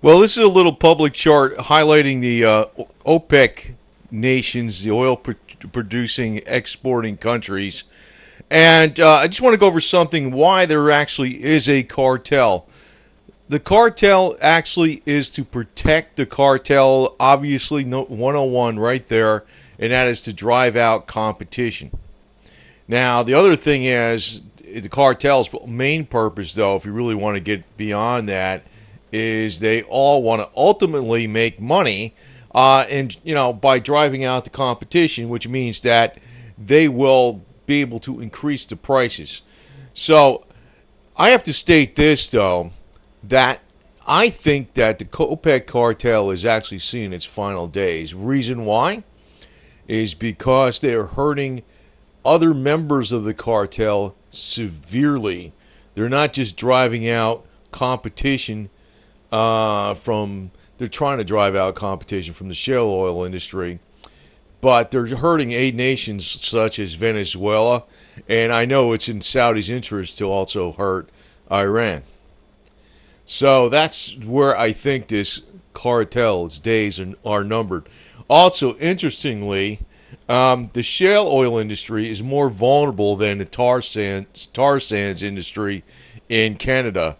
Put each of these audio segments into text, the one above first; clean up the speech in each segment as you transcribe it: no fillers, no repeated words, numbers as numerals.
Well, this is a little public chart highlighting the OPEC nations, the oil producing, exporting countries. And I just want to go over something why there actually is a cartel. The cartel actually is to protect the cartel, obviously, 101 right there, and that is to drive out competition. Now, the other thing is the cartel's main purpose, though, if you really want to get beyond that, is they all want to ultimately make money, and by driving out the competition, which means that they will be able to increase the prices. So I have to state this though, that I think that the OPEC cartel is actually seeing its final days. Reason why is because they are hurting other members of the cartel severely. They're not just driving out competition they're trying to drive out competition from the shale oil industry, but they're hurting aid nations such as Venezuela, and I know it's in Saudi's interest to also hurt Iran. So that's where I think this cartel's days are numbered. Also, interestingly, the shale oil industry is more vulnerable than the tar sands industry in Canada.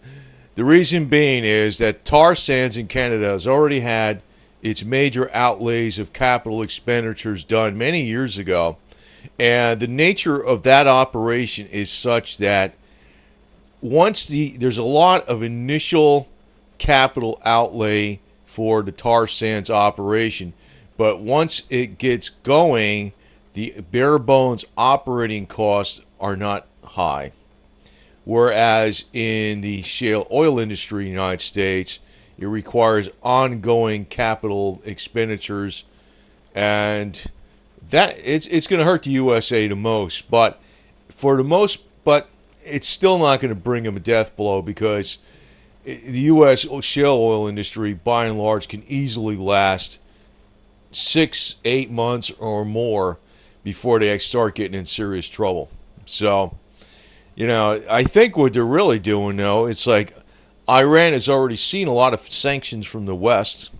The reason being is that tar sands in Canada has already had its major outlays of capital expenditures done many years ago. And the nature of that operation is such that there's a lot of initial capital outlay for the tar sands operation, but once it gets going, the bare bones operating costs are not high. Whereas in the shale oil industry in the United States, it requires ongoing capital expenditures, and that it's going to hurt the USA the most. But it's still not going to bring them a death blow, because the U.S. shale oil industry, by and large, can easily last 6-8 months or more before they start getting in serious trouble. So, I think what they're really doing, though, it's like Iran has already seen a lot of sanctions from the West.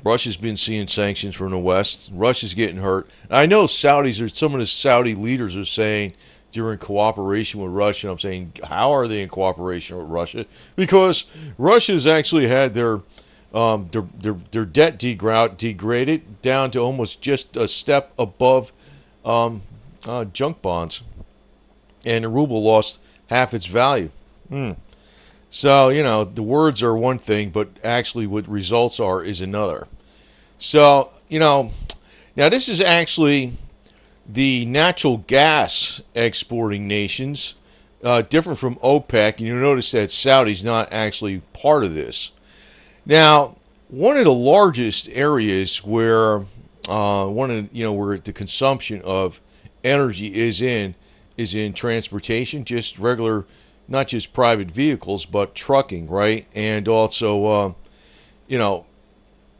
Russia's been seeing sanctions from the West. Russia's getting hurt. I know some of the Saudi leaders are saying they're in cooperation with Russia. I'm saying, how are they in cooperation with Russia? Because Russia's actually had their debt degraded down to almost just a step above junk bonds. And the ruble lost half its value. So, the words are one thing, but actually what results are is another. So, now this is actually the natural gas exporting nations, different from OPEC, and you'll notice that Saudi's not actually part of this. Now, one of the largest areas where where the consumption of energy is in transportation, just regular, not just private vehicles, but trucking, right? And also,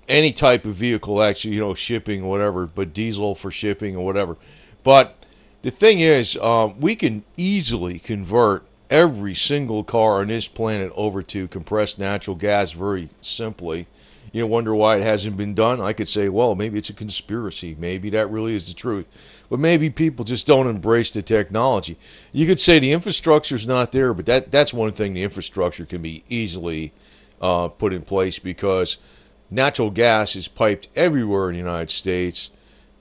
any type of vehicle, actually, shipping, whatever, but diesel for shipping or whatever. But the thing is, we can easily convert every single car on this planet over to compressed natural gas very simply. You wonder why it hasn't been done? I could say, well, maybe it's a conspiracy. Maybe that really is the truth. But maybe people just don't embrace the technology. You could say the infrastructure's not there, but that's one thing. The infrastructure can be easily put in place, because natural gas is piped everywhere in the United States,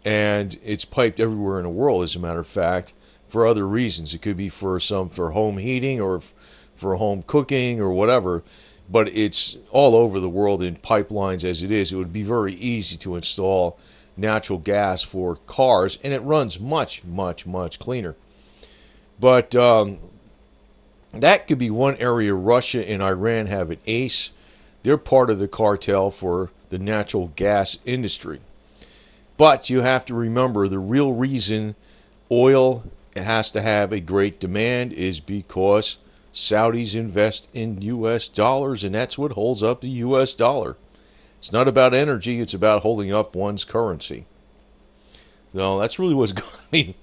and it's piped everywhere in the world, as a matter of fact, for other reasons. It could be for home heating or for home cooking or whatever. But it's all over the world in pipelines as it is. It would be very easy to install natural gas for cars, and it runs much, much, much cleaner. But that could be one area Russia and Iran have an ace. They're part of the cartel for the natural gas industry. But you have to remember, the real reason oil has to have a great demand is because Saudis invest in U.S. dollars, and that's what holds up the U.S. dollar. It's not about energy, it's about holding up one's currency. No, that's really what's going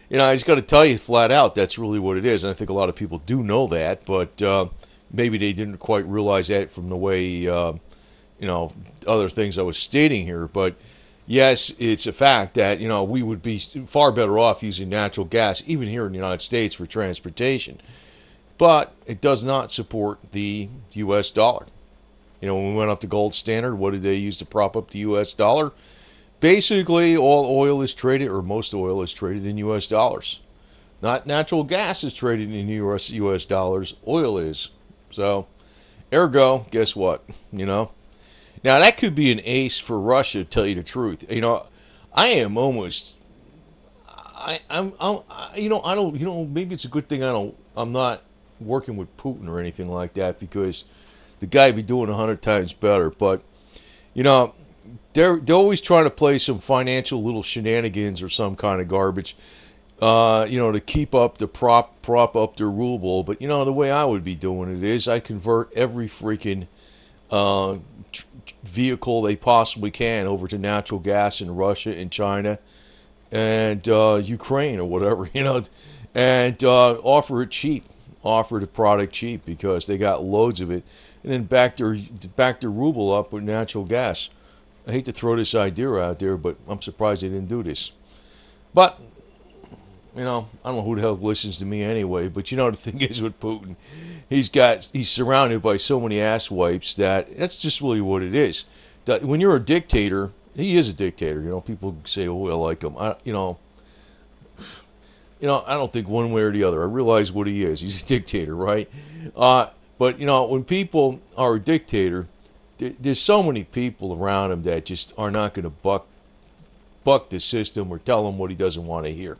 on. I just got to tell you flat out, that's really what it is. And I think a lot of people do know that, but Maybe they didn't quite realize that from the way other things I was stating here, but yes, it's a fact that we would be far better off using natural gas, even here in the United States, for transportation. But it does not support the U.S. dollar. When we went up to gold standard, what did they use to prop up the U.S. dollar? Basically, all oil is traded, or most oil is traded in U.S. dollars. Not natural gas is traded in U.S. dollars. Oil is. So, ergo, guess what? Now that could be an ace for Russia, to tell you the truth. I am almost. I don't. Maybe it's a good thing I'm not working with Putin or anything like that, because the guy would be doing 100 times better. But they're always trying to play some financial little shenanigans or some kind of garbage, to keep up the prop up their ruble. But the way I would be doing it is I convert every freaking vehicle they possibly can over to natural gas in Russia and China and Ukraine or whatever, and offer it cheap, offer the product cheap, because they got loads of it, and then back their ruble up with natural gas. I hate to throw this idea out there, but I'm surprised they didn't do this. But I don't know who the hell listens to me anyway. But the thing is with Putin, he's surrounded by so many asswipes that's just really what it is. That when you're a dictator, he is a dictator. People say, "Oh, I like him." I don't think one way or the other. I realize what he is. He's a dictator, right? But when people are a dictator, there's so many people around him that just are not going to buck the system or tell him what he doesn't want to hear.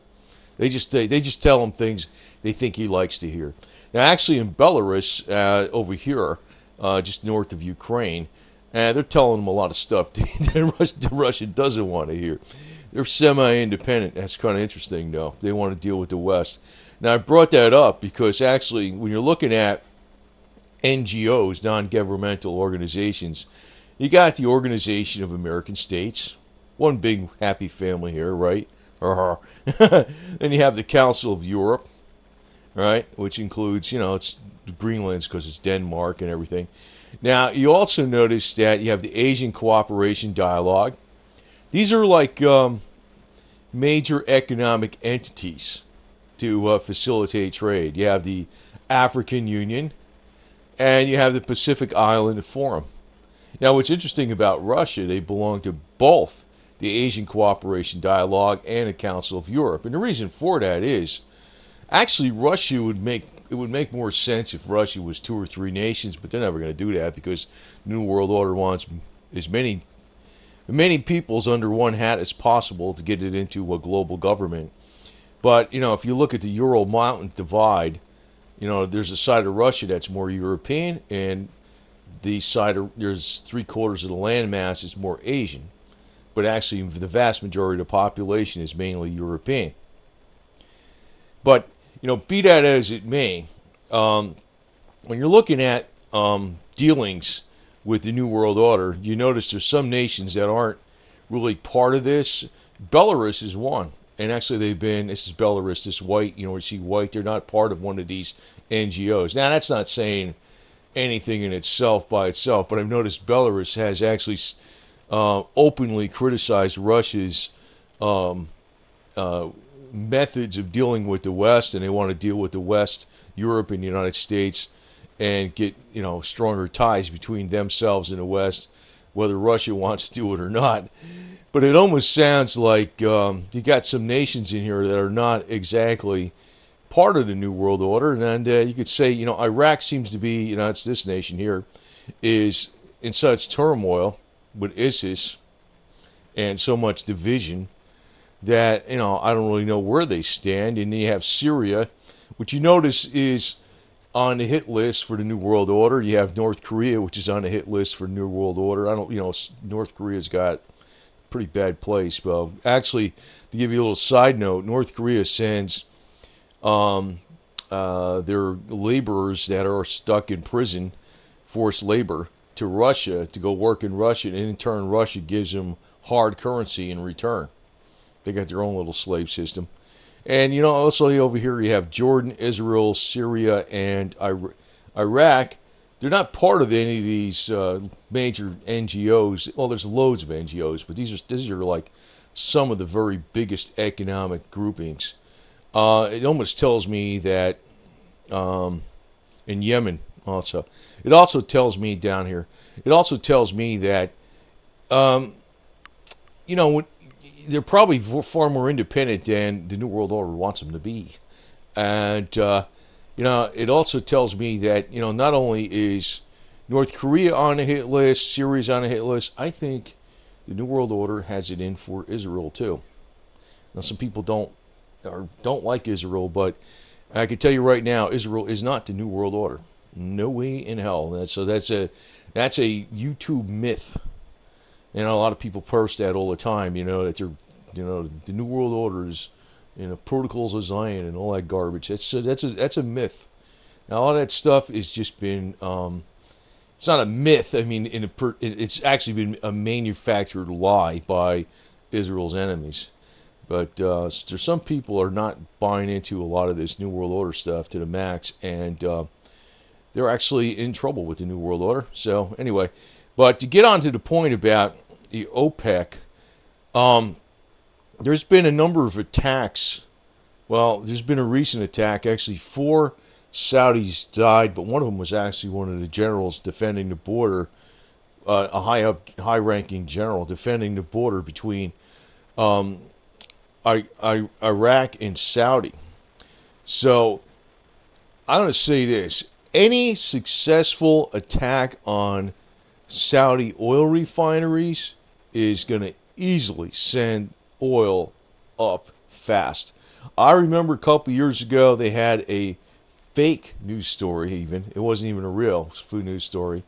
They just tell him things they think he likes to hear. Now, actually, in Belarus, over here, just north of Ukraine, they're telling him a lot of stuff that Russia doesn't want to hear. They're semi-independent. That's kind of interesting, though. They want to deal with the West. Now, I brought that up because actually, when you're looking at NGOs, non-governmental organizations, you got the Organization of American States, one big happy family here, right? Then you have the Council of Europe, right, which includes, it's Greenland's because it's Denmark and everything. Now, you also notice that you have the Asian Cooperation Dialogue. These are like major economic entities to facilitate trade. You have the African Union, and you have the Pacific Island Forum. Now, what's interesting about Russia, they belong to both the Asian Cooperation Dialogue and the Council of Europe. And the reason for that is, actually, Russia would make more sense if Russia was 2 or 3 nations, but they're never going to do that because the New World Order wants as many peoples under one hat as possible to get it into a global government. But, if you look at the Ural Mountain Divide, there's a side of Russia that's more European, and there's 3/4 of the landmass is more Asian. But actually, the vast majority of the population is mainly European. But, be that as it may, when you're looking at dealings with the New World Order, you notice there's some nations that aren't really part of this. Belarus is one. And actually, this is Belarus, this white, you see white, they're not part of one of these NGOs. Now, that's not saying anything in itself by itself, but I've noticed Belarus has actually openly criticized Russia's methods of dealing with the West, and they want to deal with the West, Europe, and the United States, and get stronger ties between themselves and the West, whether Russia wants to do it or not. But it almost sounds like you got some nations in here that are not exactly part of the New World Order, and you could say Iraq seems to be it's this nation here is in such turmoil with ISIS and so much division that I don't really know where they stand. And then you have Syria, which you notice is on the hit list for the New World Order. You have North Korea, which is on the hit list for New World Order. North Korea's got a pretty bad place. But actually, to give you a little side note, North Korea sends their laborers that are stuck in prison, forced labor, to Russia to go work in Russia, and in turn Russia gives them hard currency in return. They got their own little slave system. And also over here you have Jordan, Israel, Syria, and Iraq, they're not part of any of these major NGOs. Well, there's loads of NGOs, but these are like some of the very biggest economic groupings. It almost tells me that in Yemen also. It also tells me down here. It also tells me that you know they're probably far more independent than the New World Order wants them to be, and it also tells me that not only is North Korea on a hit list, Syria's on a hit list. I think the New World Order has it in for Israel too. Now, some people don't like Israel, but I can tell you right now, Israel is not the New World Order. No way in hell. That's a YouTube myth. A lot of people post that all the time. That they're, the New World Order is, protocols of Zion and all that garbage. That's a myth. Now all that stuff has just been. It's not a myth. I mean, it's actually been a manufactured lie by Israel's enemies. But there's some people are not buying into a lot of this New World Order stuff to the max, and they're actually in trouble with the New World Order. So anyway, but to get on to the point about the OPEC, there's been a number of attacks. Well, there's been a recent attack. Actually, 4 Saudis died, but one of them was actually one of the generals defending the border, a high-ranking general defending the border between Iraq and Saudi. So I'm going to say this. Any successful attack on Saudi oil refineries is going to easily send oil up fast. I remember a couple years ago they had a fake news story even. It wasn't even a real food news story.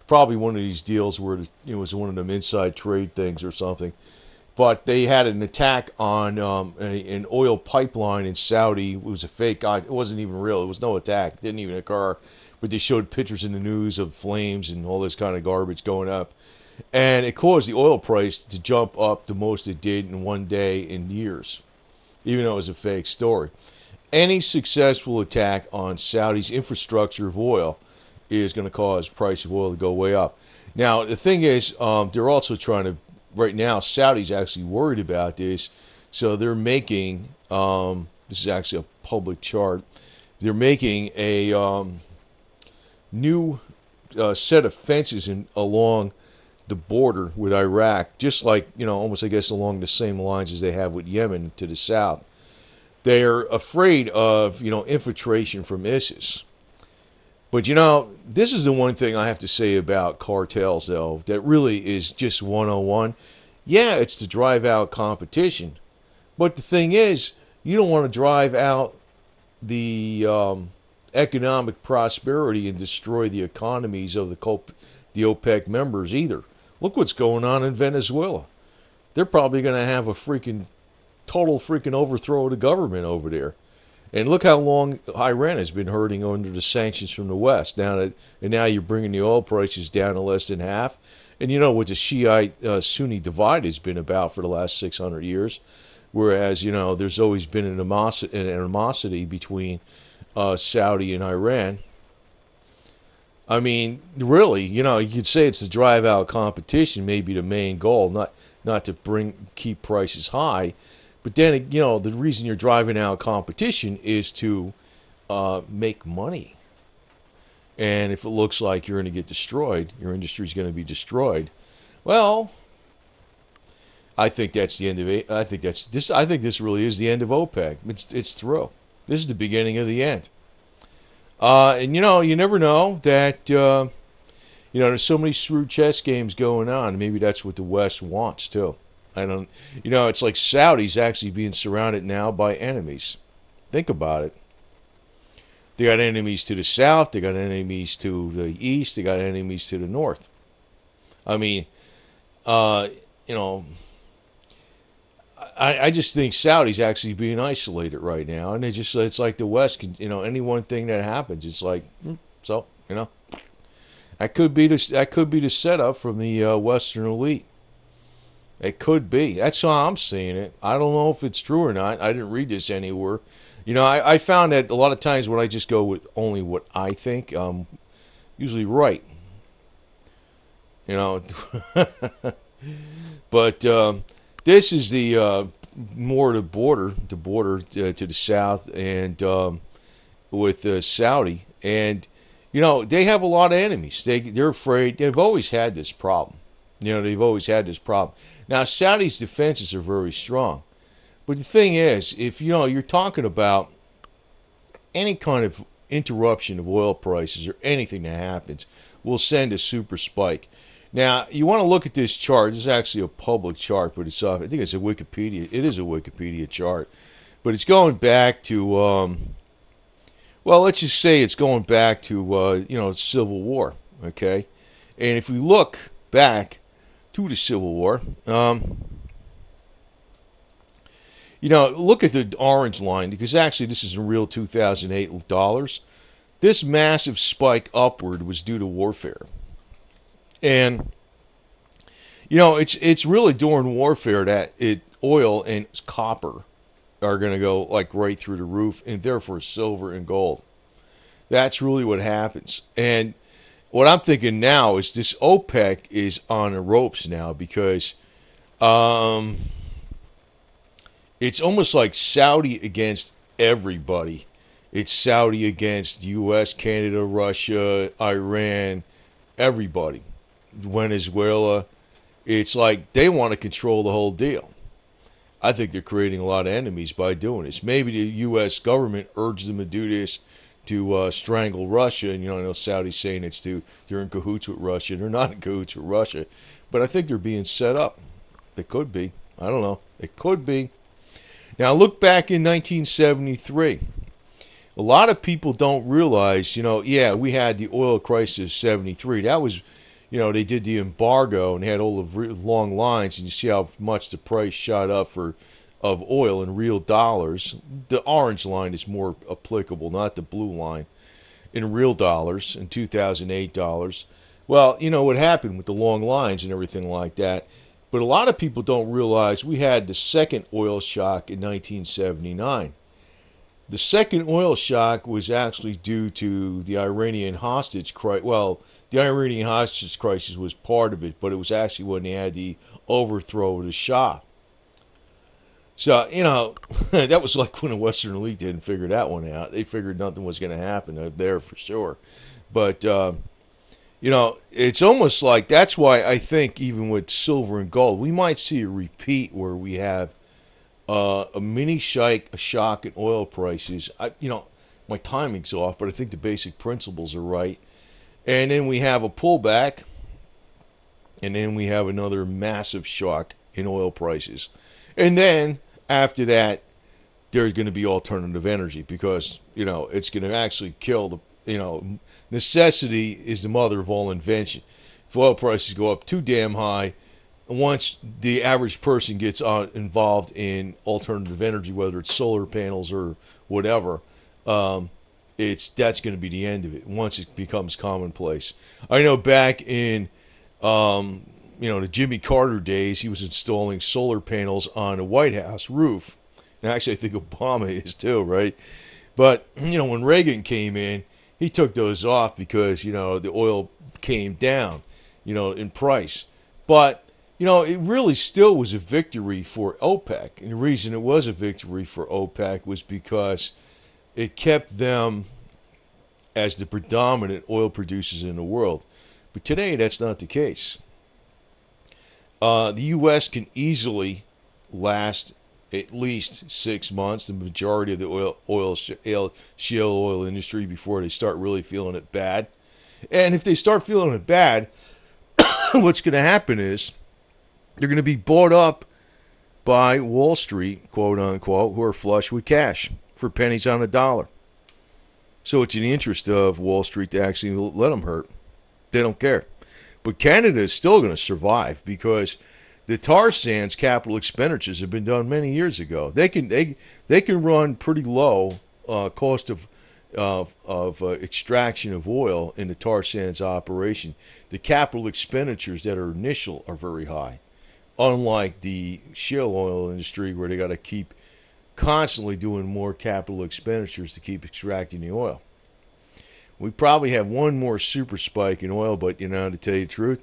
Probably one of these deals where it was one of them inside trade things or something. But they had an attack on an oil pipeline in Saudi. It was a fake. It wasn't even real. It was no attack. It didn't even occur. But they showed pictures in the news of flames and all this kind of garbage going up. And it caused the oil price to jump up the most it did in one day in years, even though it was a fake story. Any successful attack on Saudi's infrastructure of oil is going to cause the price of oil to go way up. Now, the thing is, they're also trying to, right now, Saudi's actually worried about this. So they're making, this is actually a public chart, they're making a new set of fences along the border with Iraq, just like, almost, I guess, along the same lines as they have with Yemen to the south. They're afraid of, infiltration from ISIS. But, this is the one thing I have to say about cartels, though, that really is just 101. Yeah, it's to drive out competition. But the thing is, you don't want to drive out the economic prosperity and destroy the economies of the OPEC members either. Look what's going on in Venezuela. They're probably going to have a total overthrow of the government over there. And look how long Iran has been hurting under the sanctions from the West. Now you're bringing the oil prices down to less than half. And you know what the Shiite-Sunni divide has been about for the last 600 years. Whereas, there's always been an animosity between Saudi and Iran. I mean, really, you could say it's to drive out competition, maybe the main goal, not to keep prices high. But then, the reason you're driving out competition is to make money. And if it looks like you're going to get destroyed, your industry's going to be destroyed. Well, I think that's the end of it. I think this really is the end of OPEC. It's through. This is the beginning of the end. And you never know that there's so many shrewd chess games going on. Maybe that's what the West wants too. It's like Saudi's actually being surrounded now by enemies. Think about it. They got enemies to the south, they got enemies to the east, they got enemies to the north. I mean, I just think Saudi's actually being isolated right now, and it's like the West can, any one thing that happens, it's like, that could be the setup from the Western elite. It could be. That's how I'm seeing it. I don't know if it's true or not. I didn't read this anywhere. I found that a lot of times when I just go with only what I think, I'm usually right. You know, but this is the more the border to the south, and with Saudi, and they have a lot of enemies. They're afraid. They've always had this problem. They've always had this problem. Now Saudi's defenses are very strong, but the thing is, if you're talking about any kind of interruption of oil prices or anything that happens, will send a super spike. Now, you want to look at this chart. This is actually a public chart, but it's I think it's a Wikipedia. It is a Wikipedia chart, but it's going back to well, let's just say it's going back to Civil War. Okay, and if we look back to the Civil War, look at the orange line, because actually this is in real 2008 dollars. This massive spike upward was due to warfare. And it's really during warfare that oil and copper are going to go like right through the roof, and therefore silver and gold. That's really what happens. And what I'm thinking now is this OPEC is on the ropes now, because it's almost like Saudi against everybody. It's Saudi against U.S., Canada, Russia, Iran, everybody. Venezuela. It's like they want to control the whole deal. I think they're creating a lot of enemies by doing this. Maybe the U.S. government urged them to do this to strangle Russia, and I know Saudi's saying they're in cahoots with Russia. They're not in cahoots with Russia, but I think they're being set up. They could be. I don't know. It could be. Now look back in 1973. A lot of people don't realize, we had the oil crisis of 73. That was, they did the embargo and had all the long lines, and you see how much the price shot up of oil in real dollars. The orange line is more applicable, not the blue line. In real dollars, in 2008 dollars. Well, what happened with the long lines and everything like that. But a lot of people don't realize we had the second oil shock in 1979. The second oil shock was actually due to the Iranian hostage crisis. Well, the Iranian hostage crisis was part of it, but it was actually when they had the overthrow of the Shah. So, that was like when the Western elite didn't figure that one out. They figured nothing was going to happen there for sure. But, it's almost like that's why I think even with silver and gold, we might see a repeat where we have a mini shock in oil prices. My timing's off, but I think the basic principles are right. And then we have a pullback, and then we have another massive shock in oil prices. And then after that, there's going to be alternative energy, because it's going to actually kill necessity is the mother of all invention. If oil prices go up too damn high, once the average person gets involved in alternative energy, whether it's solar panels or whatever, that's going to be the end of it once it becomes commonplace. I know back in the Jimmy Carter days, he was installing solar panels on a White House roof. And actually, I think Obama is too, right? But when Reagan came in, he took those off because the oil came down, in price. But it really still was a victory for OPEC. And the reason it was a victory for OPEC was because it kept them as the predominant oil producers in the world. But today, that's not the case. The U.S. can easily last at least 6 months, the majority of the shale oil industry, before they start really feeling it bad. And if they start feeling it bad, what's going to happen is they're going to be bought up by Wall Street, quote unquote, who are flush with cash for pennies on a dollar. So it's in the interest of Wall Street to actually let them hurt. They don't care. But Canada is still going to survive, because the tar sands capital expenditures have been done many years ago. They can run pretty low cost of extraction of oil in the tar sands operation. The capital expenditures that are initial are very high, unlike the shale oil industry, where they got to keep constantly doing more capital expenditures to keep extracting the oil. We probably have one more super spike in oil, but to tell you the truth,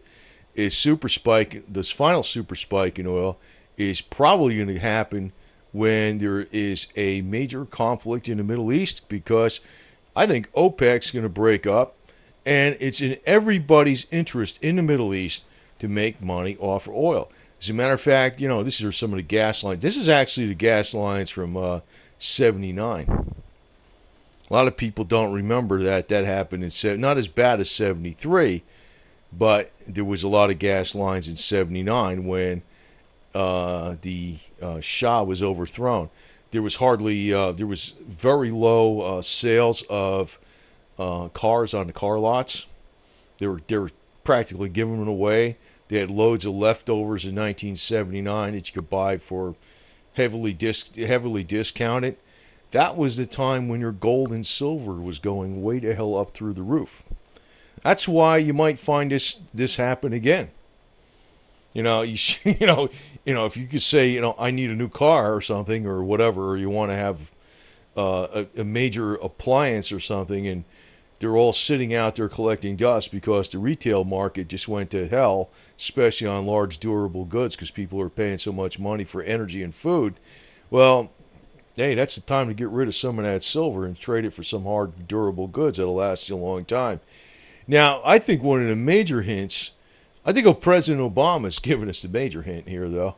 this final super spike in oil is probably going to happen when there is a major conflict in the Middle East, because I think OPEC's going to break up, and it's in everybody's interest in the Middle East to make money off of oil. As a matter of fact, this is some of the gas lines. This is actually the gas lines from 79. A lot of people don't remember that happened in not as bad as 73, but there was a lot of gas lines in 79 when the Shah was overthrown. There was very low sales of cars on the car lots. They were practically giving them away. They had loads of leftovers in 1979 that you could buy for heavily discounted. That was the time when your gold and silver was going way the hell up through the roof. That's why you might find this happen again. If you could say, I need a new car or something or whatever, or you want to have a major appliance or something, and they're all sitting out there collecting dust because the retail market just went to hell, especially on large durable goods, because people are paying so much money for energy and food. Well, hey, that's the time to get rid of some of that silver and trade it for some hard durable goods that'll last you a long time. Now, I think one of the major hints, I think President Obama's given us the major hint here, though.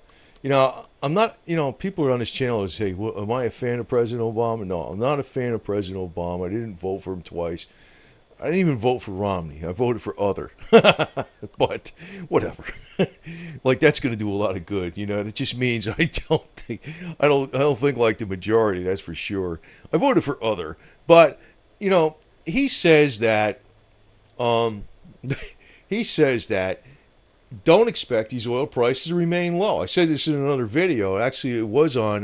I'm not, people on this channel say, well, am I a fan of President Obama? No, I'm not a fan of President Obama. I didn't vote for him twice. I didn't even vote for Romney. I voted for other. But whatever. Like, that's going to do a lot of good. It just means I don't think like the majority, that's for sure. I voted for other. But, he says that don't expect these oil prices to remain low. I said this in another video. Actually, it was on,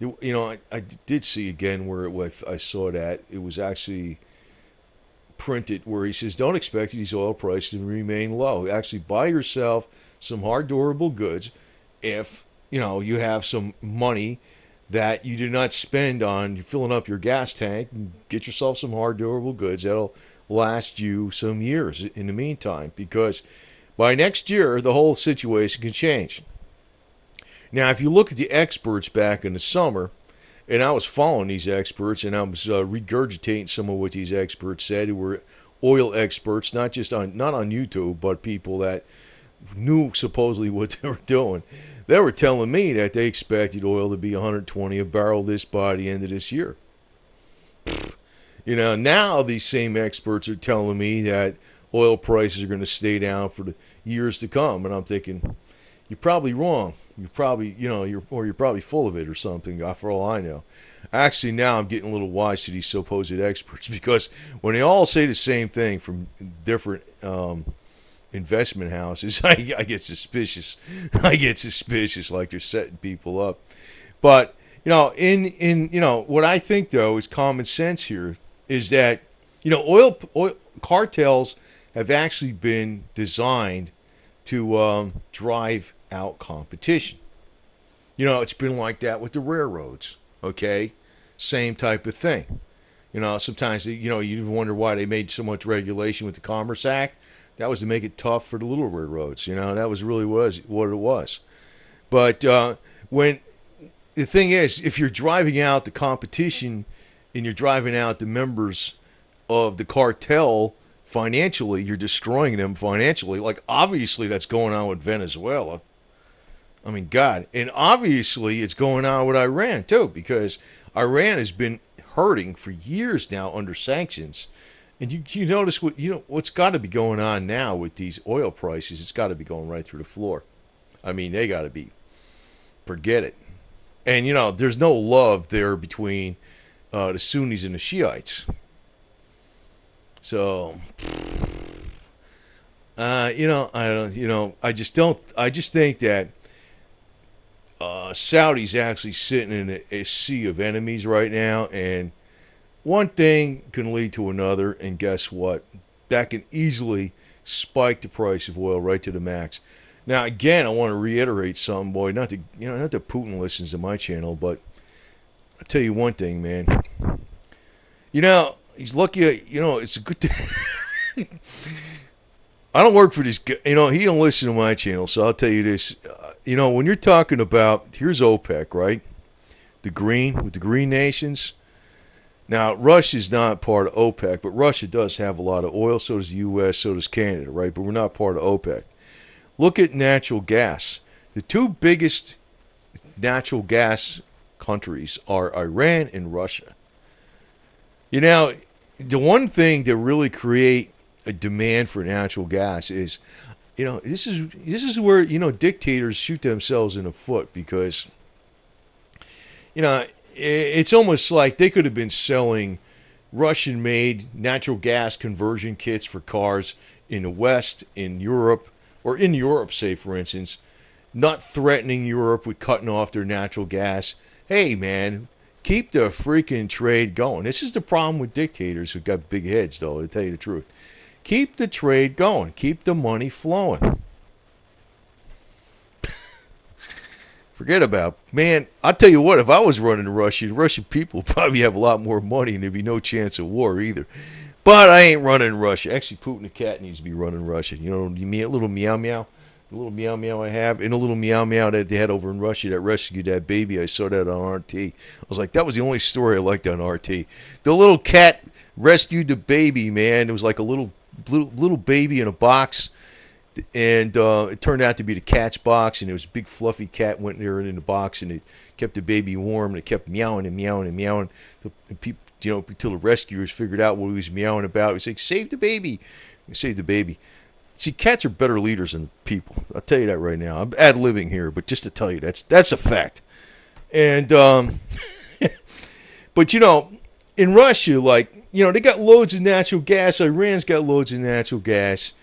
I did see again where I saw that. It was actually printed where he says, don't expect these oil prices to remain low. Actually, buy yourself some hard durable goods if, you have some money that you did not spend on filling up your gas tank. Get yourself some hard durable goods that'll last you some years in the meantime, because by next year, the whole situation can change. Now, if you look at the experts back in the summer, and I was following these experts, and I was regurgitating some of what these experts said, who were oil experts, not on YouTube, but people that knew supposedly what they were doing. They were telling me that they expected oil to be $120 a barrel by the end of this year. Now these same experts are telling me that oil prices are going to stay down for the years to come, and I'm thinking, you're probably wrong. You're probably, you're probably full of it or something, for all I know. Actually, now I'm getting a little wise to these supposed experts, because when they all say the same thing from different investment houses, I get suspicious. I get suspicious, like they're setting people up. But what I think though is common sense here is that oil cartels have actually been designed to drive out competition. It's been like that with the railroads. Okay, same type of thing. Sometimes you even wonder why they made so much regulation with the Commerce Act. That was to make it tough for the little railroads. That was really what it was. But when the thing is, if you're driving out the competition and you're driving out the members of the cartel financially, you're destroying them financially. Like, obviously that's going on with Venezuela. I mean, God. And obviously it's going on with Iran too, because Iran has been hurting for years now under sanctions. And you notice what's got to be going on now with these oil prices. It's got to be going right through the floor. I mean, they got to be, forget it. And there's no love there between the Sunnis and the Shiites. So, I just think that Saudi's actually sitting in a sea of enemies right now, and one thing can lead to another, and guess what? That can easily spike the price of oil right to the max. Now, again, I want to reiterate something, boy. Not that Putin listens to my channel, but I'll tell you one thing, man. He's lucky. It's a good thing. I don't work for this guy. He don't listen to my channel, so I'll tell you this. When you're talking about, here's OPEC, right? With the green nations. Now, Russia's not part of OPEC, but Russia does have a lot of oil. So does the U.S., so does Canada, right? But we're not part of OPEC. Look at natural gas. The two biggest natural gas countries are Iran and Russia. The one thing that really create a demand for natural gas is, this is where dictators shoot themselves in the foot, because it's almost like they could have been selling Russian-made natural gas conversion kits for cars in the West, in Europe, or in Europe, say, for instance, not threatening Europe with cutting off their natural gas. Hey, man, keep the freaking trade going. This is the problem with dictators who've got big heads, though, to tell you the truth. Keep the trade going. Keep the money flowing. Forget about, man, I'll tell you what, if I was running Russia, the Russian people would probably have a lot more money and there'd be no chance of war either. But I ain't running Russia. Actually, Putin the cat needs to be running Russia. A little meow meow. The little meow meow I have, and a little meow meow that they had over in Russia that rescued that baby. I saw that on RT. I was like, that was the only story I liked on RT. The little cat rescued the baby, man. It was like a little baby in a box. And it turned out to be the cat's box, and it was a big fluffy cat went there in the box, and it kept the baby warm, and it kept meowing and meowing and meowing. And people, until the rescuers figured out what he was meowing about. He was like, "Save the baby!" He saved the baby. See, cats are better leaders than people. I'll tell you that right now. I'm ad-libbing here, but just to tell you, that's a fact. And but in Russia, they got loads of natural gas. Iran's got loads of natural gas.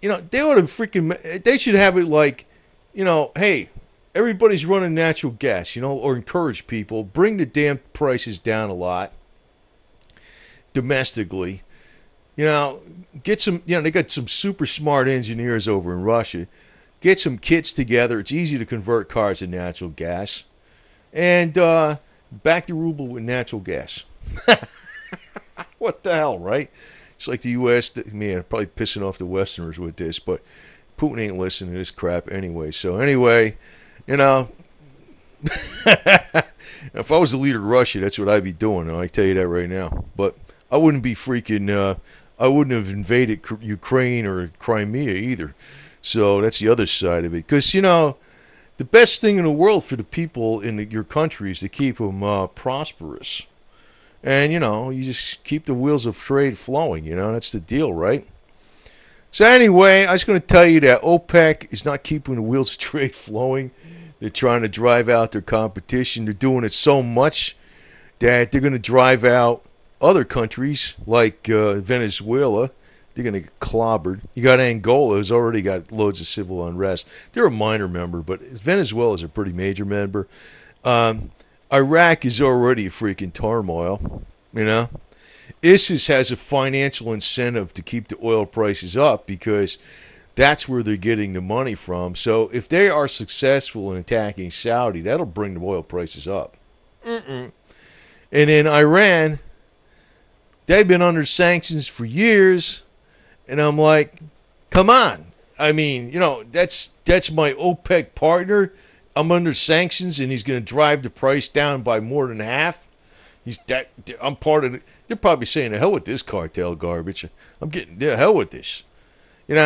They ought to they should have it hey, everybody's running natural gas, or encourage people, bring the damn prices down a lot domestically. Get some, they got some super smart engineers over in Russia. Get some kits together. It's easy to convert cars to natural gas. And back the ruble with natural gas. What the hell, right? It's like the U.S., man, probably pissing off the Westerners with this, but Putin ain't listening to this crap anyway. So anyway, if I was the leader of Russia, that's what I'd be doing. I tell you that right now. But I wouldn't be I wouldn't have invaded Ukraine or Crimea either. So that's the other side of it. Because, the best thing in the world for the people in your country is to keep them prosperous. And, you just keep the wheels of trade flowing, that's the deal, right? So anyway, I was going to tell you that OPEC is not keeping the wheels of trade flowing. They're trying to drive out their competition. They're doing it so much that they're going to drive out other countries like Venezuela. They're going to get clobbered. You got Angola, who's already got loads of civil unrest. They're a minor member, but Venezuela's a pretty major member. Iraq is already a freaking turmoil, ISIS has a financial incentive to keep the oil prices up because that's where they're getting the money from. So if they are successful in attacking Saudi, that'll bring the oil prices up. And in Iran, they've been under sanctions for years, and I'm like, come on. I mean, that's my OPEC partner. I'm under sanctions, and he's going to drive the price down by more than half. I'm part of it. They're probably saying, the hell with this cartel garbage. I'm getting the hell with this. They're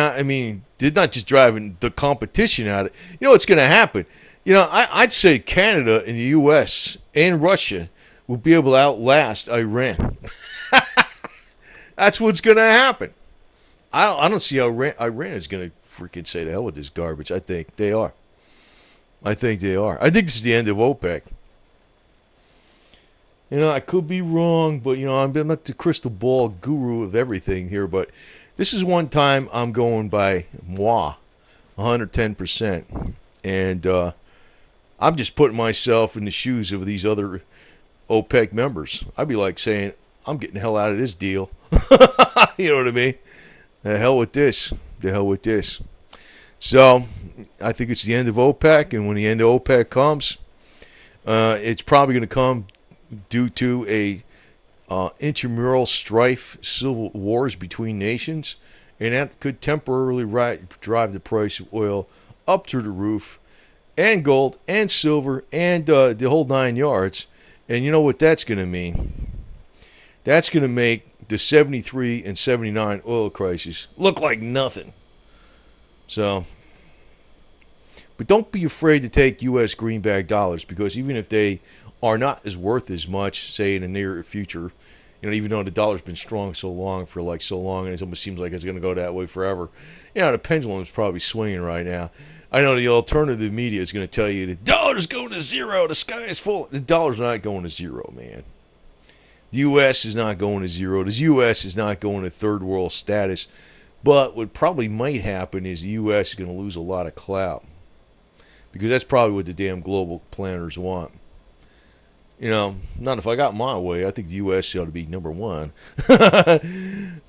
not just driving the competition out of it. What's going to happen? I'd say Canada and the U.S. and Russia will be able to outlast Iran. That's what's going to happen. I don't see how Iran is going to freaking say, the hell with this garbage. I think they are. I think this is the end of OPEC. I could be wrong, but, I'm not the crystal ball guru of everything here, but this is one time I'm going by moi, 110%. And I'm just putting myself in the shoes of these other OPEC members. I'd be like saying, I'm getting the hell out of this deal. You know what I mean? The hell with this. So, I think it's the end of OPEC, and when the end of OPEC comes, it's probably going to come due to a intramural strife, civil wars between nations, and that could temporarily drive the price of oil up to the roof, and gold, and silver, and the whole 9 yards. And you know what that's going to mean? That's going to make the 73 and 79 oil crisis look like nothing. So, but don't be afraid to take U.S. greenback dollars, because even if they are not as worth as much, say in the near future, even though the dollar's been strong so long, and it almost seems like it's going to go that way forever, the pendulum is probably swinging right now. I know the alternative media is going to tell you the dollar's going to zero, the sky is full. The dollar's not going to zero, man. The U.S. is not going to zero. The U.S. is not going to third world status. But what probably might happen is the U.S. is going to lose a lot of clout, because that's probably what the damn global planners want. Not if I got my way. I think the U.S. ought to be number one.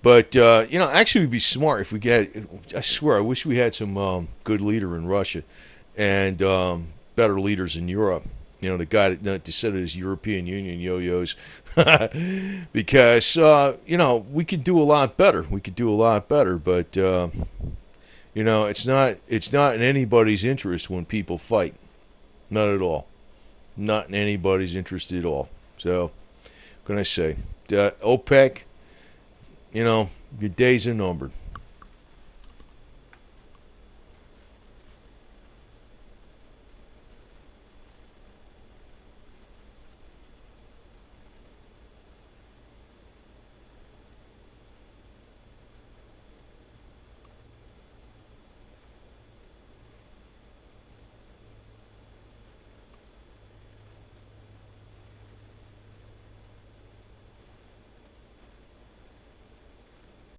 But, actually it would be smart if we get, I swear, I wish we had some good leader in Russia and better leaders in Europe. The guy that said it is European Union yo-yos. Because, we could do a lot better. But, it's not in anybody's interest when people fight. Not at all. Not in anybody's interest at all. So, what can I say? OPEC, your days are numbered.